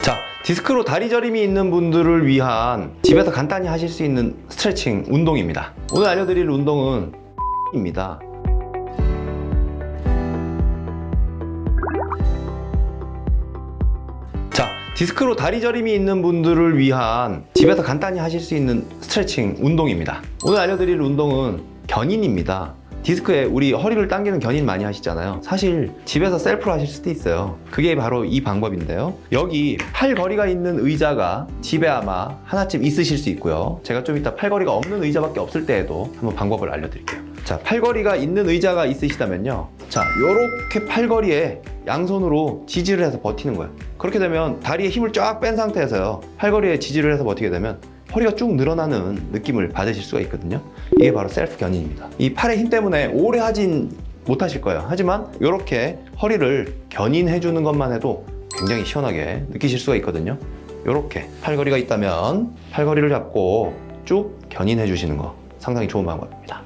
자, 디스크로 다리 저림이 있는 분들을 위한 집에서 간단히 하실 수 있는 스트레칭 운동입니다. 오늘 알려드릴 운동은 입니다. 자, 디스크로 다리 저림이 있는 분들을 위한 집에서 간단히 하실 수 있는 스트레칭 운동입니다. 오늘 알려드릴 운동은 견인입니다. 디스크에 우리 허리를 당기는 견인 많이 하시잖아요. 사실 집에서 셀프로 하실 수도 있어요. 그게 바로 이 방법인데요. 여기 팔걸이가 있는 의자가 집에 아마 하나쯤 있으실 수 있고요. 제가 좀 이따 팔걸이가 없는 의자밖에 없을 때에도 한번 방법을 알려드릴게요. 자, 팔걸이가 있는 의자가 있으시다면요. 자, 요렇게 팔걸이에 양손으로 지지를 해서 버티는 거예요. 그렇게 되면 다리에 힘을 쫙 뺀 상태에서요. 팔걸이에 지지를 해서 버티게 되면 허리가 쭉 늘어나는 느낌을 받으실 수가 있거든요. 이게 바로 셀프 견인입니다. 이 팔의 힘 때문에 오래 하진 못하실 거예요. 하지만 이렇게 허리를 견인해 주는 것만 해도 굉장히 시원하게 느끼실 수가 있거든요. 이렇게 팔걸이가 있다면 팔걸이를 잡고 쭉 견인해 주시는 거 상당히 좋은 방법입니다.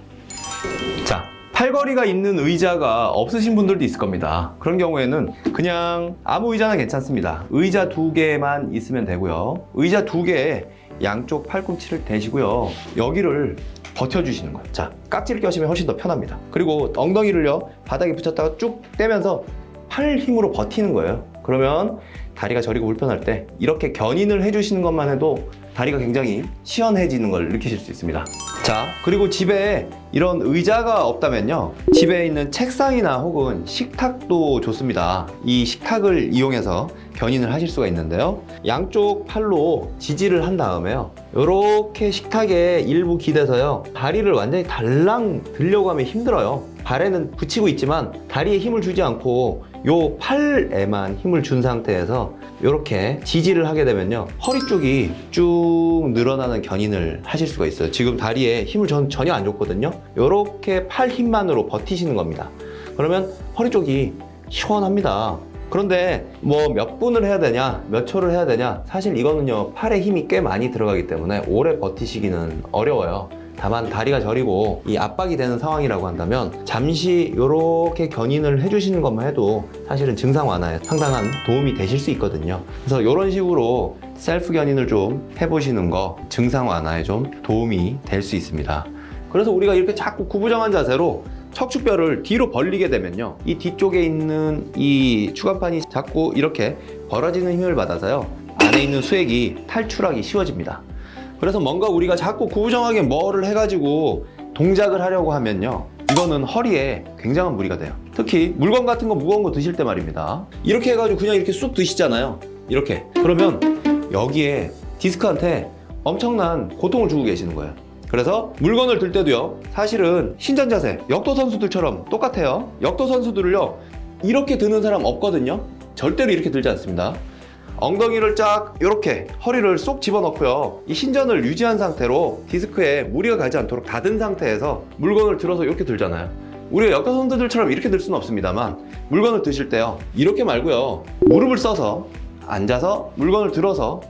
자, 팔걸이가 있는 의자가 없으신 분들도 있을 겁니다. 그런 경우에는 그냥 아무 의자나 괜찮습니다. 의자 2개만 있으면 되고요. 의자 2개에 양쪽 팔꿈치를 대시고요. 여기를 버텨주시는 거예요. 자, 깍지를 껴시면 훨씬 더 편합니다. 그리고 엉덩이를요, 바닥에 붙였다가 쭉 떼면서 팔 힘으로 버티는 거예요. 그러면 다리가 저리고 불편할 때 이렇게 견인을 해주시는 것만 해도 다리가 굉장히 시원해지는 걸 느끼실 수 있습니다. 자, 그리고 집에 이런 의자가 없다면요, 집에 있는 책상이나 혹은 식탁도 좋습니다. 이 식탁을 이용해서 견인을 하실 수가 있는데요, 양쪽 팔로 지지를 한 다음에요, 이렇게 식탁에 일부 기대서요, 다리를 완전히 달랑 들려고 하면 힘들어요. 발에는 붙이고 있지만 다리에 힘을 주지 않고 요 팔에만 힘을 준 상태에서 이렇게 지지를 하게 되면요, 허리 쪽이 쭉 늘어나는 견인을 하실 수가 있어요. 지금 다리에 힘을 전혀 안 줬거든요. 이렇게 팔 힘만으로 버티시는 겁니다. 그러면 허리 쪽이 시원합니다. 그런데 뭐 몇 분을 해야 되냐, 몇 초를 해야 되냐, 사실 이거는요, 팔에 힘이 꽤 많이 들어가기 때문에 오래 버티시기는 어려워요. 다만 다리가 저리고 이 압박이 되는 상황이라고 한다면 잠시 이렇게 견인을 해주시는 것만 해도 사실은 증상 완화에 상당한 도움이 되실 수 있거든요. 그래서 이런 식으로 셀프 견인을 좀 해보시는 거 증상 완화에 좀 도움이 될 수 있습니다. 그래서 우리가 이렇게 자꾸 구부정한 자세로 척추뼈를 뒤로 벌리게 되면요, 이 뒤쪽에 있는 이 추간판이 자꾸 이렇게 벌어지는 힘을 받아서요, 안에 있는 수액이 탈출하기 쉬워집니다. 그래서 뭔가 우리가 자꾸 구부정하게 뭐를 해가지고 동작을 하려고 하면요, 이거는 허리에 굉장한 무리가 돼요. 특히 물건 같은 거 무거운 거 드실 때 말입니다. 이렇게 해가지고 그냥 이렇게 쑥 드시잖아요. 이렇게. 그러면 여기에 디스크한테 엄청난 고통을 주고 계시는 거예요. 그래서 물건을 들 때도요, 사실은 신전 자세, 역도 선수들처럼 똑같아요. 역도 선수들을요, 이렇게 드는 사람 없거든요. 절대로 이렇게 들지 않습니다. 엉덩이를 쫙 이렇게 허리를 쏙 집어넣고요, 이 신전을 유지한 상태로 디스크에 무리가 가지 않도록 닫은 상태에서 물건을 들어서 이렇게 들잖아요. 우리가 역도 선수들처럼 이렇게 들 수는 없습니다만, 물건을 드실 때요, 이렇게 말고요, 무릎을 써서 앉아서 물건을 들어서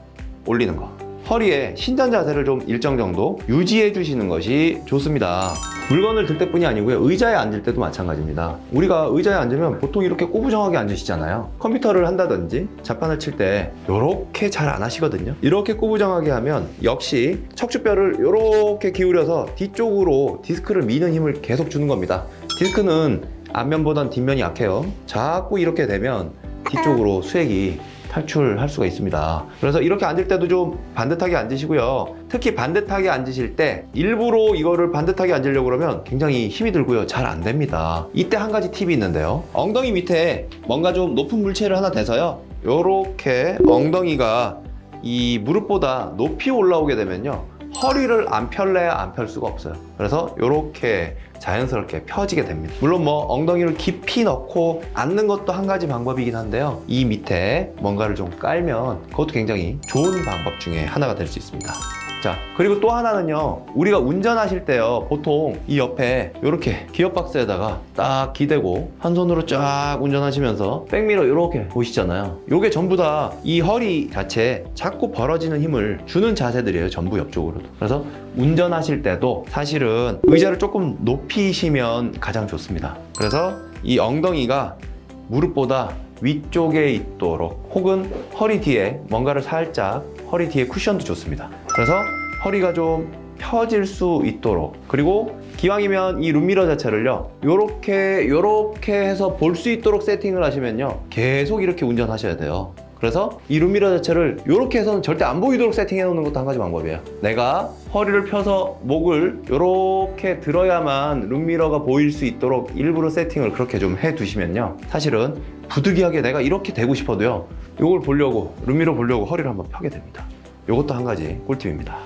올리는 거, 허리에 신전 자세를 좀 일정 정도 유지해 주시는 것이 좋습니다. 물건을 들 때뿐이 아니고요, 의자에 앉을 때도 마찬가지입니다. 우리가 의자에 앉으면 보통 이렇게 꼬부정하게 앉으시잖아요. 컴퓨터를 한다든지 자판을 칠 때 이렇게 잘 안 하시거든요. 이렇게 꼬부정하게 하면 역시 척추뼈를 이렇게 기울여서 뒤쪽으로 디스크를 미는 힘을 계속 주는 겁니다. 디스크는 앞면보단 뒷면이 약해요. 자꾸 이렇게 되면 뒤쪽으로 수액이 탈출할 수가 있습니다. 그래서 이렇게 앉을 때도 좀 반듯하게 앉으시고요. 특히 반듯하게 앉으실 때 일부러 이거를 반듯하게 앉으려고 그러면 굉장히 힘이 들고요, 잘 안 됩니다. 이때 한 가지 팁이 있는데요, 엉덩이 밑에 뭔가 좀 높은 물체를 하나 대서요, 요렇게 엉덩이가 이 무릎보다 높이 올라오게 되면요, 허리를 안 펼래야 안 펼 수가 없어요. 그래서 이렇게 자연스럽게 펴지게 됩니다. 물론 뭐 엉덩이를 깊이 넣고 앉는 것도 한 가지 방법이긴 한데요, 이 밑에 뭔가를 좀 깔면 그것도 굉장히 좋은 방법 중에 하나가 될 수 있습니다. 자, 그리고 또 하나는요, 우리가 운전하실 때요, 보통 이 옆에 이렇게 기어박스에다가 딱 기대고 한 손으로 쫙 운전하시면서 백미러 이렇게 보시잖아요. 요게 전부 다 이 허리 자체에 자꾸 벌어지는 힘을 주는 자세들이에요, 전부 옆쪽으로도. 그래서 운전하실 때도 사실은 의자를 조금 높이시면 가장 좋습니다. 그래서 이 엉덩이가 무릎보다 위쪽에 있도록, 혹은 허리 뒤에 뭔가를 살짝, 허리 뒤에 쿠션도 좋습니다. 그래서 허리가 좀 펴질 수 있도록, 그리고 기왕이면 이 룸미러 자체를요 요렇게 해서 볼 수 있도록 세팅을 하시면요 계속 이렇게 운전하셔야 돼요. 그래서 이 룸미러 자체를 이렇게 해서는 절대 안 보이도록 세팅해 놓는 것도 한 가지 방법이에요. 내가 허리를 펴서 목을 이렇게 들어야만 룸미러가 보일 수 있도록 일부러 세팅을 그렇게 좀 해 두시면요 사실은 부득이하게 내가 이렇게 되고 싶어도요 이걸 보려고, 룸미러 보려고 허리를 한번 펴게 됩니다. 이것도 한 가지 꿀팁입니다.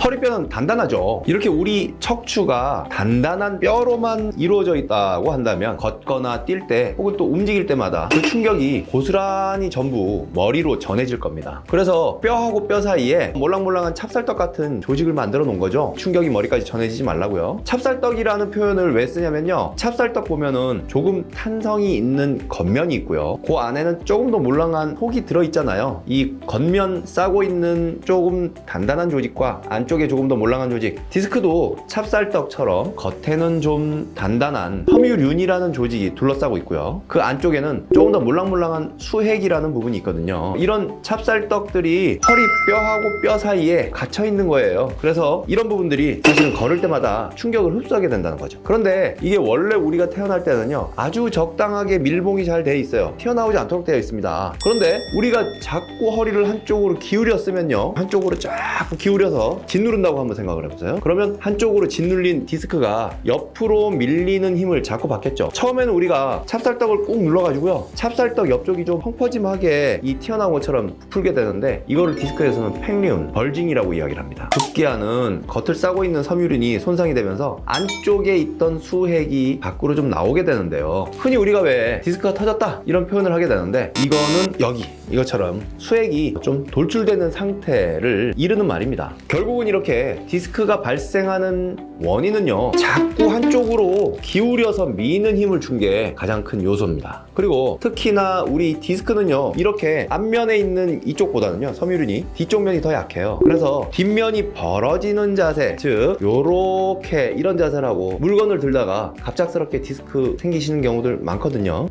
허리뼈는 단단하죠. 이렇게 우리 척추가 단단한 뼈로만 이루어져 있다고 한다면 걷거나 뛸 때 혹은 또 움직일 때마다 그 충격이 고스란히 전부 머리로 전해질 겁니다. 그래서 뼈하고 뼈 사이에 몰랑몰랑한 찹쌀떡 같은 조직을 만들어 놓은 거죠. 충격이 머리까지 전해지지 말라고요. 찹쌀떡이라는 표현을 왜 쓰냐면요 찹쌀떡 보면은 조금 탄성이 있는 겉면이 있고요 그 안에는 조금 더 몰랑한 속이 들어있잖아요. 이 겉면 싸고 있는 조금 단단한 조직과 안쪽에 조금 더 몰랑한 조직, 디스크도 찹쌀떡처럼 겉에는 좀 단단한 섬유륜이라는 조직이 둘러싸고 있고요 그 안쪽에는 조금 더 몰랑몰랑한 수핵이라는 부분이 있거든요. 이런 찹쌀떡들이 허리 뼈하고 뼈 사이에 갇혀 있는 거예요. 그래서 이런 부분들이 사실은 걸을 때마다 충격을 흡수하게 된다는 거죠. 그런데 이게 원래 우리가 태어날 때는요 아주 적당하게 밀봉이 잘 돼 있어요. 튀어나오지 않도록 되어 있습니다. 그런데 우리가 자꾸 허리를 한쪽으로 기울였으면요 한쪽으로 자꾸 기울여서 짓누른다고 한번 생각을 해보세요. 그러면 한쪽으로 짓눌린 디스크가 옆으로 밀리는 힘을 자꾸 받겠죠. 처음에는 우리가 찹쌀떡을 꾹 눌러가지고요 찹쌀떡 옆쪽이 좀 펑퍼짐하게 이 튀어나온 것처럼 풀게 되는데 이거를 디스크에서는 팽리운, 벌징이라고 이야기를 합니다. 급기야는 겉을 싸고 있는 섬유륜이 손상이 되면서 안쪽에 있던 수핵이 밖으로 좀 나오게 되는데요 흔히 우리가 왜 디스크가 터졌다 이런 표현을 하게 되는데 이거는 여기 이것처럼 수핵이 좀 돌출되는 상태를 이르는 말입니다. 결국은 이렇게 디스크가 발생하는 원인은요 자꾸 한쪽으로 기울여서 미는 힘을 준 게 가장 큰 요소입니다. 그리고 특히나 우리 디스크는요 이렇게 앞면에 있는 이쪽보다는요 섬유륜이 뒤쪽 면이 더 약해요. 그래서 뒷면이 벌어지는 자세, 즉 요렇게 이런 자세를 하고 물건을 들다가 갑작스럽게 디스크 생기시는 경우들 많거든요.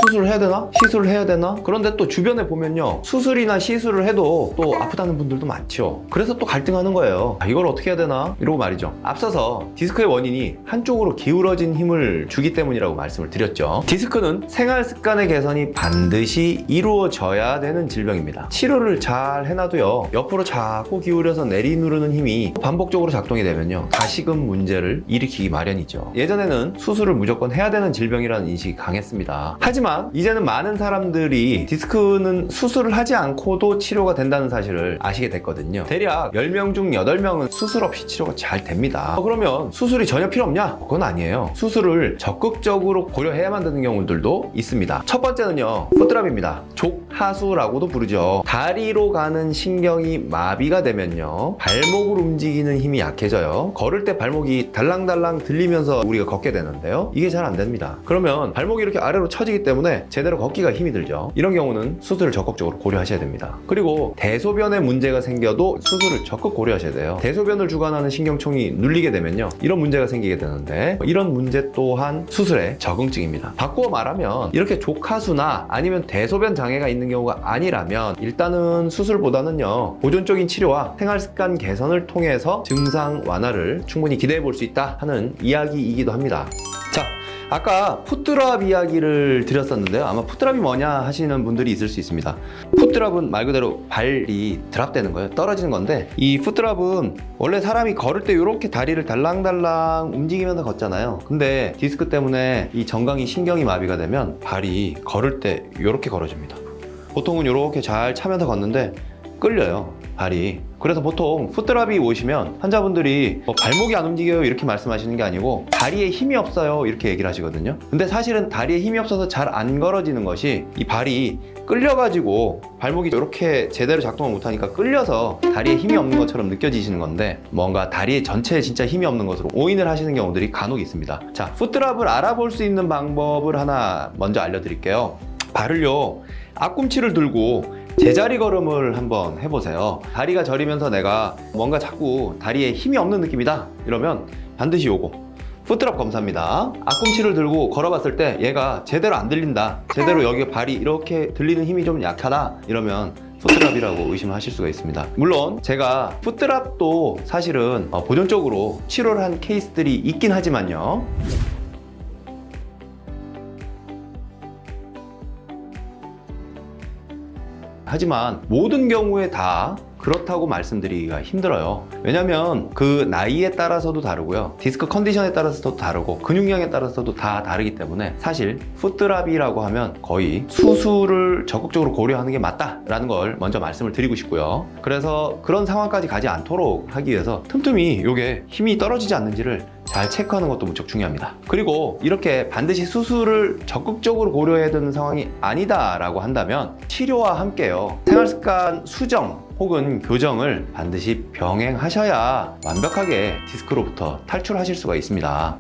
수술을 해야 되나? 시술을 해야 되나? 그런데 또 주변에 보면요 수술이나 시술을 해도 또 아프다는 분들도 많죠. 그래서 또 갈등하는 거예요. 이걸 어떻게 해야 되나? 이러고 말이죠. 앞서서 디스크의 원인이 한쪽으로 기울어진 힘을 주기 때문이라고 말씀을 드렸죠. 디스크는 생활 습관의 개선이 반드시 이루어져야 되는 질병입니다. 치료를 잘 해놔도요 옆으로 자꾸 기울여서 내리누르는 힘이 반복적으로 작동이 되면요 다시금 문제를 일으키기 마련이죠. 예전에는 수술을 무조건 해야 되는 질병이라는 인식이 강했습니다. 하지만 이제는 많은 사람들이 디스크는 수술을 하지 않고도 치료가 된다는 사실을 아시게 됐거든요. 대략 10명 중 8명은 수술 없이 치료가 잘 됩니다. 그러면 수술이 전혀 필요 없냐? 그건 아니에요. 수술을 적극적으로 고려해야만 되는 경우들도 있습니다. 첫 번째는요 풋드랍입니다. 족하수라고도 부르죠. 다리로 가는 신경이 마비가 되면요 발목을 움직이는 힘이 약해져요. 걸을 때 발목이 달랑달랑 들리면서 우리가 걷게 되는데요 이게 잘 안 됩니다. 그러면 발목이 이렇게 아래로 처지기 때문에 제대로 걷기가 힘이 들죠. 이런 경우는 수술을 적극적으로 고려하셔야 됩니다. 그리고 대소변에 문제가 생겨도 수술을 적극 고려하셔야 돼요. 대소변을 주관하는 신경총이 눌리게 되면요 이런 문제가 생기게 되는데 이런 문제 또한 수술의 적응증입니다. 바꾸어 말하면 이렇게 족하수나 아니면 대소변 장애가 있는 경우가 아니라면 일단은 수술보다는요 보존적인 치료와 생활습관 개선을 통해서 증상 완화를 충분히 기대해 볼 수 있다 하는 이야기이기도 합니다. 자, 아까 풋드랍 이야기를 드렸었는데요 아마 풋드랍이 뭐냐 하시는 분들이 있을 수 있습니다. 풋드랍은 말 그대로 발이 드랍되는 거예요. 떨어지는 건데 이 풋드랍은 원래 사람이 걸을 때 이렇게 다리를 달랑달랑 움직이면서 걷잖아요. 근데 디스크 때문에 이 정강이 신경이 마비가 되면 발이 걸을 때 이렇게 걸어집니다. 보통은 이렇게 잘 차면서 걷는데 끌려요 발이. 그래서 보통 풋드랍이 오시면 환자분들이 발목이 안 움직여요 이렇게 말씀하시는 게 아니고 다리에 힘이 없어요 이렇게 얘기를 하시거든요. 근데 사실은 다리에 힘이 없어서 잘 안 걸어지는 것이 이 발이 끌려가지고 발목이 이렇게 제대로 작동을 못하니까 끌려서 다리에 힘이 없는 것처럼 느껴지시는 건데 뭔가 다리에 전체에 진짜 힘이 없는 것으로 오인을 하시는 경우들이 간혹 있습니다. 자, 풋드랍을 알아볼 수 있는 방법을 하나 먼저 알려드릴게요. 발을요 앞꿈치를 들고 제자리 걸음을 한번 해보세요. 다리가 저리면서 내가 뭔가 자꾸 다리에 힘이 없는 느낌이다 이러면 반드시 요거 풋드랍 검사입니다. 앞꿈치를 들고 걸어봤을 때 얘가 제대로 안 들린다, 제대로 여기 발이 이렇게 들리는 힘이 좀 약하다 이러면 풋드랍이라고 의심을 하실 수가 있습니다. 물론 제가 풋드랍도 사실은 보존적으로 치료를 한 케이스들이 있긴 하지만요, 하지만 모든 경우에 다 그렇다고 말씀드리기가 힘들어요. 왜냐면 그 나이에 따라서도 다르고요, 디스크 컨디션에 따라서도 다르고 근육량에 따라서도 다 다르기 때문에 사실 풋드랍이라고 하면 거의 수술을 적극적으로 고려하는 게 맞다라는 걸 먼저 말씀을 드리고 싶고요. 그래서 그런 상황까지 가지 않도록 하기 위해서 틈틈이 이게 힘이 떨어지지 않는지를 잘 체크하는 것도 무척 중요합니다. 그리고 이렇게 반드시 수술을 적극적으로 고려해야 되는 상황이 아니다라고 한다면 치료와 함께요, 생활습관 수정 혹은 교정을 반드시 병행하셔야 완벽하게 디스크로부터 탈출하실 수가 있습니다.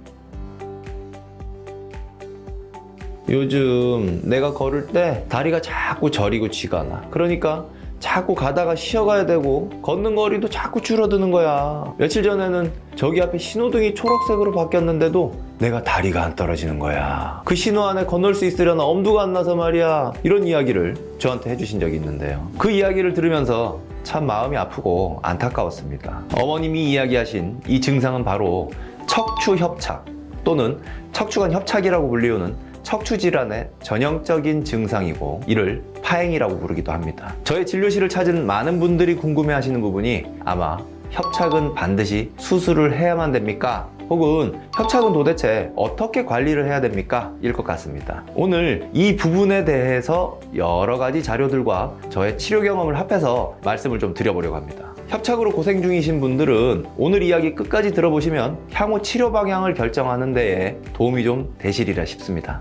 요즘 내가 걸을 때 다리가 자꾸 저리고 쥐가 나. 그러니까 자꾸 가다가 쉬어가야 되고 걷는 거리도 자꾸 줄어드는 거야. 며칠 전에는 저기 앞에 신호등이 초록색으로 바뀌었는데도 내가 다리가 안 떨어지는 거야. 그 신호 안에 건널 수 있으려나 엄두가 안 나서 말이야. 이런 이야기를 저한테 해주신 적이 있는데요. 그 이야기를 들으면서 참 마음이 아프고 안타까웠습니다. 어머님이 이야기하신 이 증상은 바로 척추협착 또는 척추관 협착이라고 불리우는 척추 질환의 전형적인 증상이고, 이를 파행이라고 부르기도 합니다. 저의 진료실을 찾은 많은 분들이 궁금해하시는 부분이 아마 협착은 반드시 수술을 해야만 됩니까? 혹은 협착은 도대체 어떻게 관리를 해야 됩니까? 일 것 같습니다. 오늘 이 부분에 대해서 여러 가지 자료들과 저의 치료 경험을 합해서 말씀을 좀 드려보려고 합니다. 협착으로 고생 중이신 분들은 오늘 이야기 끝까지 들어보시면 향후 치료 방향을 결정하는 데에 도움이 좀 되시리라 싶습니다.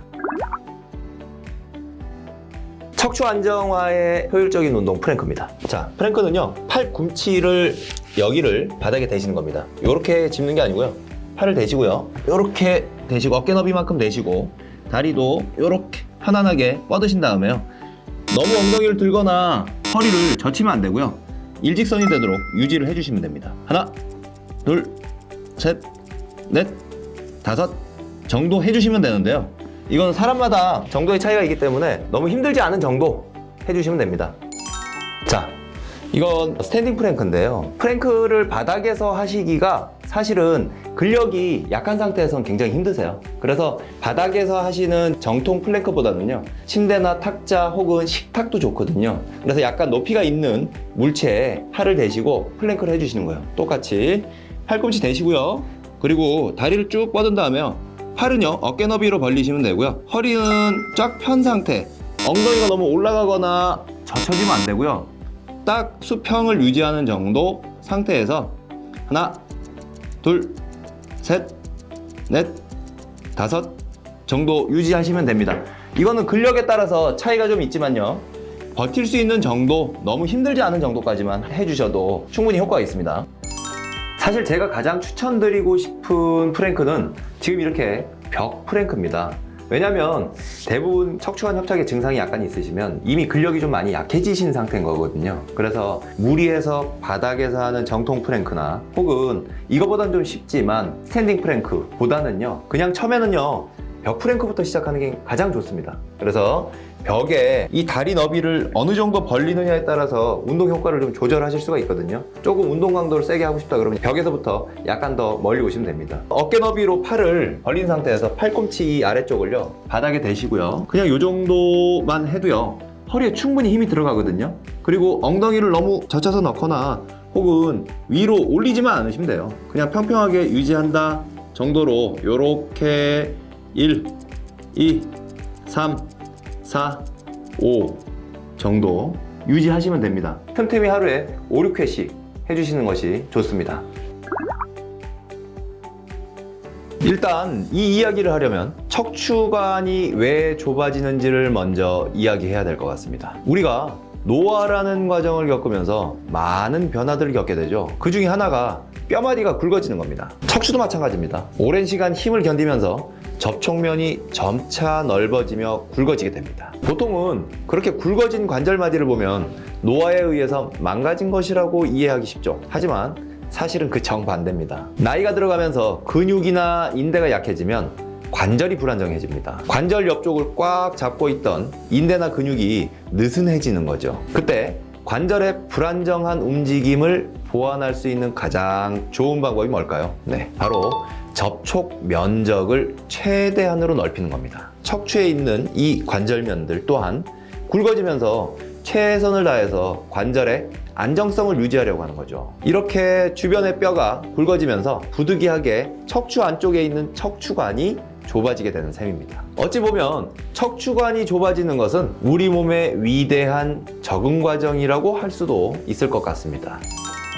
척추 안정화의 효율적인 운동 프랭크입니다. 자, 프랭크는요, 팔꿈치를 여기를 바닥에 대시는 겁니다. 이렇게 짚는 게 아니고요, 팔을 대시고요, 이렇게 대시고 어깨 너비만큼 대시고 다리도 이렇게 편안하게 뻗으신 다음에요, 너무 엉덩이를 들거나 허리를 젖히면 안 되고요, 일직선이 되도록 유지를 해주시면 됩니다. 하나, 둘, 셋, 넷, 다섯 정도 해주시면 되는데요, 이건 사람마다 정도의 차이가 있기 때문에 너무 힘들지 않은 정도 해주시면 됩니다. 자, 이건 스탠딩 프랭크인데요, 프랭크를 바닥에서 하시기가 사실은 근력이 약한 상태에서는 굉장히 힘드세요. 그래서 바닥에서 하시는 정통 플랭크보다는요, 침대나 탁자 혹은 식탁도 좋거든요. 그래서 약간 높이가 있는 물체에 팔을 대시고 플랭크를 해주시는 거예요. 똑같이 팔꿈치 대시고요, 그리고 다리를 쭉 뻗은 다음에요, 팔은요 어깨 너비로 벌리시면 되고요, 허리는 쫙 편 상태, 엉덩이가 너무 올라가거나 젖혀지면 안 되고요, 딱 수평을 유지하는 정도 상태에서 하나, 둘, 셋, 넷, 다섯 정도 유지하시면 됩니다. 이거는 근력에 따라서 차이가 좀 있지만요, 버틸 수 있는 정도, 너무 힘들지 않은 정도까지만 해주셔도 충분히 효과가 있습니다. 사실 제가 가장 추천드리고 싶은 프랭크는 지금 이렇게 벽 프랭크입니다. 왜냐면 대부분 척추관 협착의 증상이 약간 있으시면 이미 근력이 좀 많이 약해지신 상태인 거거든요. 그래서 무리해서 바닥에서 하는 정통 프랭크나 혹은 이거보단 좀 쉽지만 스탠딩 프랭크 보다는요, 그냥 처음에는요 벽 프랭크부터 시작하는 게 가장 좋습니다. 그래서 벽에 이 다리 너비를 어느 정도 벌리느냐에 따라서 운동 효과를 좀 조절하실 수가 있거든요. 조금 운동 강도를 세게 하고 싶다 그러면 벽에서부터 약간 더 멀리 오시면 됩니다. 어깨 너비로 팔을 벌린 상태에서 팔꿈치 아래쪽을요 바닥에 대시고요, 그냥 이 정도만 해도요 허리에 충분히 힘이 들어가거든요. 그리고 엉덩이를 너무 젖혀서 넣거나 혹은 위로 올리지만 않으시면 돼요. 그냥 평평하게 유지한다 정도로 요렇게 1, 2, 3, 4, 5 정도 유지하시면 됩니다. 틈틈이 하루에 5, 6회씩 해주시는 것이 좋습니다. 일단 이 이야기를 하려면 척추관이 왜 좁아지는지를 먼저 이야기해야 될 것 같습니다. 우리가 노화라는 과정을 겪으면서 많은 변화들을 겪게 되죠. 그 중에 하나가 뼈마디가 굵어지는 겁니다. 척추도 마찬가지입니다. 오랜 시간 힘을 견디면서 접촉면이 점차 넓어지며 굵어지게 됩니다. 보통은 그렇게 굵어진 관절마디를 보면 노화에 의해서 망가진 것이라고 이해하기 쉽죠. 하지만 사실은 그 정반대입니다. 나이가 들어가면서 근육이나 인대가 약해지면 관절이 불안정해집니다. 관절 옆쪽을 꽉 잡고 있던 인대나 근육이 느슨해지는 거죠. 그때 관절의 불안정한 움직임을 보완할 수 있는 가장 좋은 방법이 뭘까요? 네, 바로 접촉 면적을 최대한으로 넓히는 겁니다. 척추에 있는 이 관절면들 또한 굵어지면서 최선을 다해서 관절의 안정성을 유지하려고 하는 거죠. 이렇게 주변의 뼈가 굵어지면서 부득이하게 척추 안쪽에 있는 척추관이 좁아지게 되는 셈입니다. 어찌 보면 척추관이 좁아지는 것은 우리 몸의 위대한 적응 과정이라고 할 수도 있을 것 같습니다.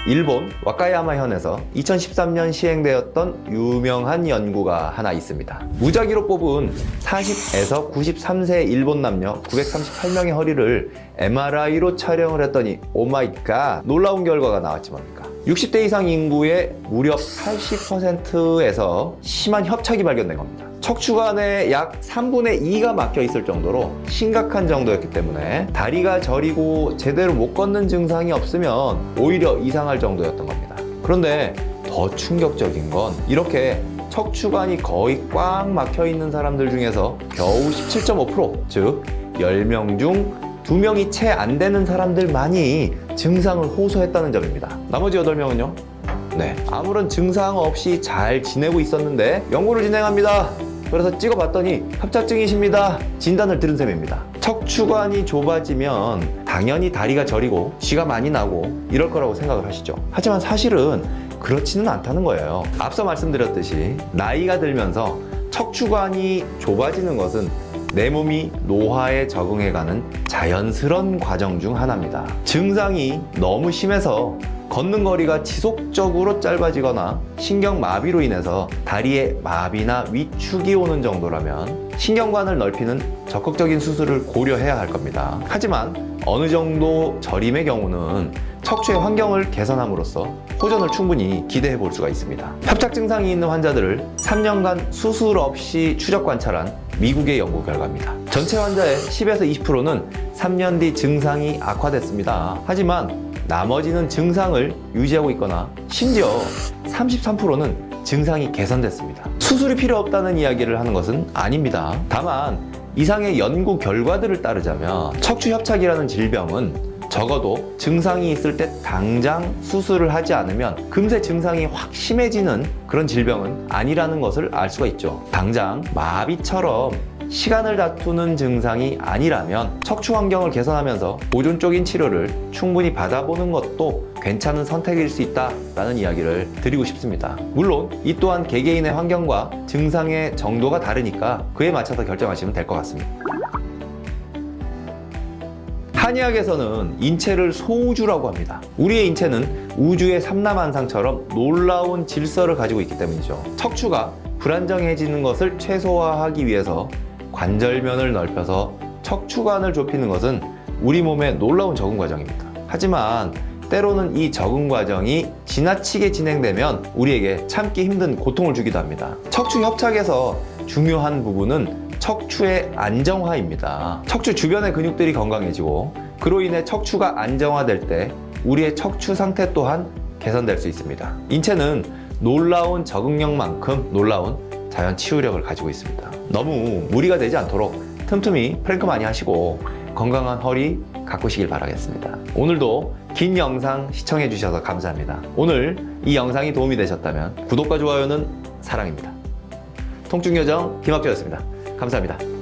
일본 와카야마현에서 2013년 시행되었던 유명한 연구가 하나 있습니다. 무작위로 뽑은 40에서 93세 일본 남녀 938명의 허리를 MRI로 촬영을 했더니 오마이갓, 놀라운 결과가 나왔지 뭡니까? 60대 이상 인구의 무려 80%에서 심한 협착이 발견된 겁니다. 척추관에 약 3분의 2가 막혀 있을 정도로 심각한 정도였기 때문에 다리가 저리고 제대로 못 걷는 증상이 없으면 오히려 이상할 정도였던 겁니다. 그런데 더 충격적인 건 이렇게 척추관이 거의 꽉 막혀 있는 사람들 중에서 겨우 17.5%, 즉 10명 중 2명이 채 안 되는 사람들만이 증상을 호소했다는 점입니다. 나머지 8명은요? 네, 아무런 증상 없이 잘 지내고 있었는데 연구를 진행합니다. 그래서 찍어봤더니 협착증이십니다. 진단을 들은 셈입니다. 척추관이 좁아지면 당연히 다리가 저리고 쥐가 많이 나고 이럴 거라고 생각을 하시죠. 하지만 사실은 그렇지는 않다는 거예요. 앞서 말씀드렸듯이 나이가 들면서 척추관이 좁아지는 것은 내 몸이 노화에 적응해가는 자연스러운 과정 중 하나입니다. 증상이 너무 심해서 걷는 거리가 지속적으로 짧아지거나 신경마비로 인해서 다리에 마비나 위축이 오는 정도라면 신경관을 넓히는 적극적인 수술을 고려해야 할 겁니다. 하지만 어느 정도 저림의 경우는 척추의 환경을 개선함으로써 호전을 충분히 기대해 볼 수가 있습니다. 협착 증상이 있는 환자들을 3년간 수술 없이 추적 관찰한 미국의 연구 결과입니다. 전체 환자의 10에서 20%는 3년 뒤 증상이 악화됐습니다. 하지만 나머지는 증상을 유지하고 있거나 심지어 33%는 증상이 개선됐습니다. 수술이 필요 없다는 이야기를 하는 것은 아닙니다. 다만 이상의 연구 결과들을 따르자면 척추협착이라는 질병은 적어도 증상이 있을 때 당장 수술을 하지 않으면 금세 증상이 확 심해지는 그런 질병은 아니라는 것을 알 수가 있죠. 당장 마비처럼 시간을 다투는 증상이 아니라면 척추 환경을 개선하면서 보존적인 치료를 충분히 받아보는 것도 괜찮은 선택일 수 있다라는 이야기를 드리고 싶습니다. 물론 이 또한 개개인의 환경과 증상의 정도가 다르니까 그에 맞춰서 결정하시면 될 것 같습니다. 한의학에서는 인체를 소우주라고 합니다. 우리의 인체는 우주의 삼라만상처럼 놀라운 질서를 가지고 있기 때문이죠. 척추가 불안정해지는 것을 최소화하기 위해서 관절면을 넓혀서 척추관을 좁히는 것은 우리 몸의 놀라운 적응 과정입니다. 하지만 때로는 이 적응 과정이 지나치게 진행되면 우리에게 참기 힘든 고통을 주기도 합니다. 척추 협착에서 중요한 부분은 척추의 안정화입니다. 척추 주변의 근육들이 건강해지고 그로 인해 척추가 안정화될 때 우리의 척추 상태 또한 개선될 수 있습니다. 인체는 놀라운 적응력만큼 놀라운 자연 치유력을 가지고 있습니다. 너무 무리가 되지 않도록 틈틈이 프랭크 많이 하시고 건강한 허리 가꾸시길 바라겠습니다. 오늘도 긴 영상 시청해 주셔서 감사합니다. 오늘 이 영상이 도움이 되셨다면 구독과 좋아요는 사랑입니다. 통증요정 김학조였습니다. 감사합니다.